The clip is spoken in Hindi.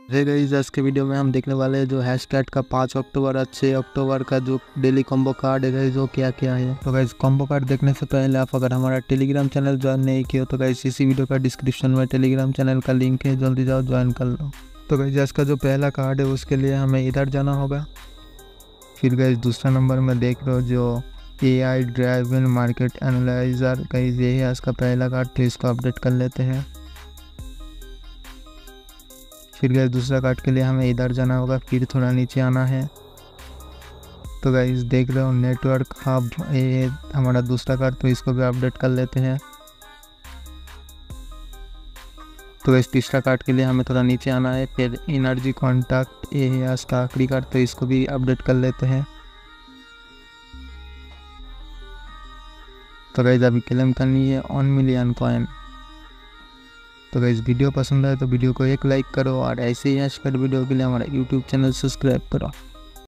है गाइस, आज के वीडियो में हम देखने वाले हैं जो हैशटैग का 5 अक्टूबर और 6 अक्टूबर का जो डेली कॉम्बो कार्ड है गाइस, वो क्या क्या है। तो गाइस कॉम्बो कार्ड देखने से पहले आप अगर हमारा टेलीग्राम चैनल ज्वाइन नहीं किया तो गाइस इसी वीडियो का डिस्क्रिप्शन में टेलीग्राम चैनल का लिंक है, जल्दी जाओ ज्वाइन कर लो। तो गाइस आज का जो पहला कार्ड है उसके लिए हमें इधर जाना होगा। फिर गाइस दूसरा नंबर में देख रहे हो जो AI driven market analyser, guys ये है आज का पहला कार्ड, तो इसको अपडेट कर लेते हैं। फिर गाइस दूसरा कार्ड के लिए हमें इधर जाना होगा, फिर थोड़ा नीचे आना है। तो गाइस देख रहे हो नेटवर्क हब, ये हमारा दूसरा कार्ड, तो इसको भी अपडेट कर लेते हैं। तो गाइस तीसरा कार्ड के लिए हमें थोड़ा नीचे आना है, फिर एनर्जी कॉन्टैक्ट, ये है आज का आखिरी कार्ड, तो इसको भी अपडेट कर लेते हैं। तो गाइस अभी क्लेम करनी है 1 मिलियन कॉइन। तो गाइस वीडियो पसंद आए तो वीडियो को एक लाइक करो और ऐसे ही हैशटैग वीडियो के लिए हमारा यूट्यूब चैनल सब्सक्राइब करो।